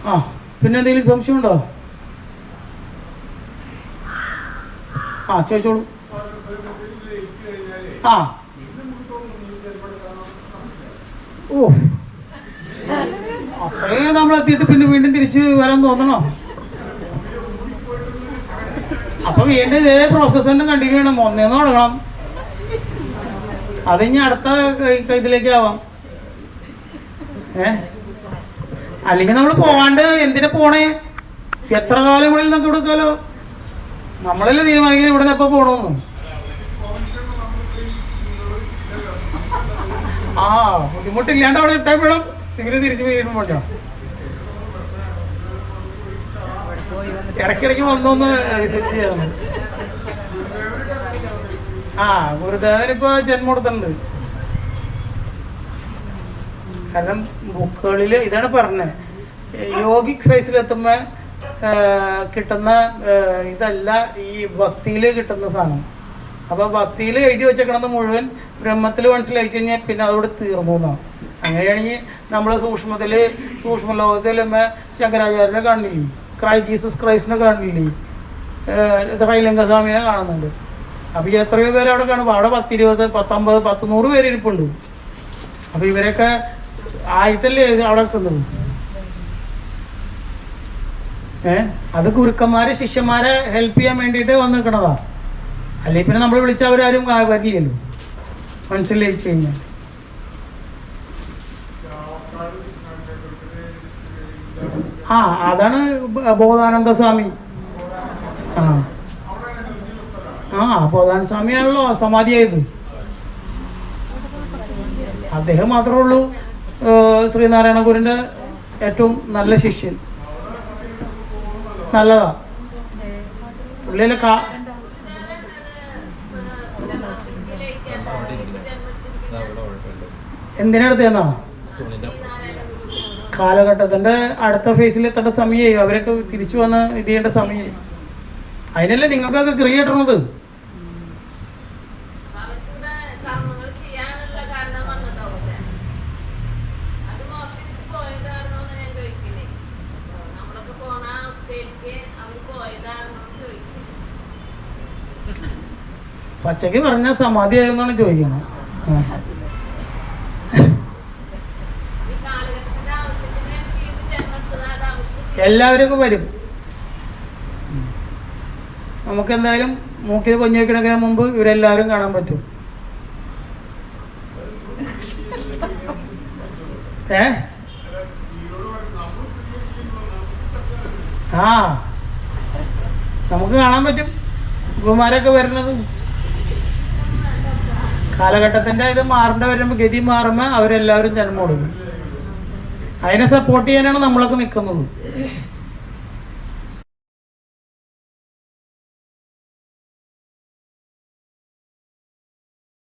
ആ പിന്നെ എന്തെങ്കിലും സംശയമുണ്ടോ? ആ ചോദിച്ചോളൂ. ആ ഓ അത്രയും നമ്മളെത്തിയിട്ട് പിന്നെ വീണ്ടും തിരിച്ച് വരാൻ തോന്നണോ? അപ്പൊ വീണ്ടും ഇതേ പ്രോസസ് തന്നെ കണ്ടിന്യൂ ചെയ്യണം. ഒന്നേന്ന് തുടങ്ങണം. അത് ഇനി അടുത്ത ഇതിലേക്ക് ആവാം. അല്ലെങ്കിൽ നമ്മൾ പോവാണ്ട് എന്തിനാ പോണേ? എത്ര കാലം കൂടി നമുക്ക് കൊടുക്കാലോ. നമ്മളല്ലേ തീരുമാനിക്കുന്നത് ഇവിടെ നിന്ന് എപ്പോ പോണോന്ന്. ആ ബുദ്ധിമുട്ടില്ലാണ്ട് അവിടെ എത്താൻ വേണം. ഇവര് തിരിച്ചു വീണ്ടും പോട്ടോ. ഇടയ്ക്കിടയ്ക്ക് വന്നൊന്ന് വിസിറ്റ് ചെയ്യാറുണ്ട്. ആ ഗുരുദേവനിപ്പോ ജന്മം കൊടുത്തിട്ടുണ്ട്. കാരണം ബുക്കുകളിൽ ഇതാണ് പറഞ്ഞത്, യോഗിക് ഫേസിലെത്തുമ്പോൾ കിട്ടുന്ന ഇതല്ല ഈ ഭക്തിയിൽ കിട്ടുന്ന സാധനം. അപ്പോൾ ഭക്തിയിൽ എഴുതി വെച്ചേക്കണത് മുഴുവൻ ബ്രഹ്മത്തിൽ മനസ്സിലാക്കി കഴിഞ്ഞാൽ പിന്നെ അതോട് തീർന്നു എന്നാണ്. അങ്ങനെയാണെങ്കിൽ നമ്മൾ സൂക്ഷ്മ ലോകത്തിൽ ശങ്കരാചാര്യനെ കാണില്ലേ, ജീസസ് ക്രൈസ്റ്റിനെ കാണില്ലേ, ത്രൈലംഗസ്വാമിനെ കാണുന്നുണ്ട്. അപ്പോൾ എത്രയോ പേര് അവിടെ കാണുമ്പോൾ അവിടെ 10, 20, 50, 100 പേര് ഇരിപ്പുണ്ട്. അപ്പോൾ ഇവരൊക്കെ ആയിട്ടല്ലേ അവിടെ നിൽക്കുന്നത്. അത് ഗുരുക്കന്മാരെ ശിഷ്യന്മാരെ ഹെൽപ്പ് ചെയ്യാൻ വേണ്ടിയിട്ട് വന്ന് നിൽക്കണതാ. അല്ലെങ്കിൽ പിന്നെ നമ്മൾ വിളിച്ചാൽ അവരാരും വരില്ലല്ലോ, മനസ്സിലായിച്ചു കഴിഞ്ഞാൽ. ആ അതാണ് ബോധാനന്ദ സ്വാമി. ബോധാനന്ദ സ്വാമിയാണല്ലോ സമാധിയായത്. അദ്ദേഹം മാത്രമേ ഉള്ളൂ ശ്രീനാരായണ ഗുരുവിൻ്റെ ഏറ്റവും നല്ല ശിഷ്യൻ. നല്ലതാ പുള്ളിയിലെ എന്തിനടുത്തേന്നാ കാലഘട്ടത്തിൻ്റെ അടുത്ത ഫേസിൽ എത്തേണ്ട സമയമായി. അവരൊക്കെ തിരിച്ചു വന്ന് ഇത് ചെയ്യേണ്ട സമയമായി. അതിനല്ലേ നിങ്ങൾക്കൊക്കെ ക്രിയേറ്ററുന്നത്. പച്ചക്ക് പറഞ്ഞാൽ സമാധിയായെന്നാണ് ചോദിക്കുന്നത്. എല്ലാവരും വരും. നമുക്ക് എന്തായാലും മൂക്കിൽ കൊഞ്ഞു വെക്കണതിന് മുമ്പ് ഇവരെല്ലാവരും കാണാൻ പറ്റും. നമുക്ക് കാണാൻ പറ്റും ഗുരുമാരൊക്കെ വരുന്നത്. കാലഘട്ടത്തിൻ്റെ ഇത് മാറേണ്ട വരുമ്പോൾ, ഗതി മാറുമ്പോൾ അവരെല്ലാവരും ജന്മം കൊടുക്കും. അതിനെ സപ്പോർട്ട് ചെയ്യാനാണ് നമ്മളൊക്കെ നിൽക്കുന്നത്.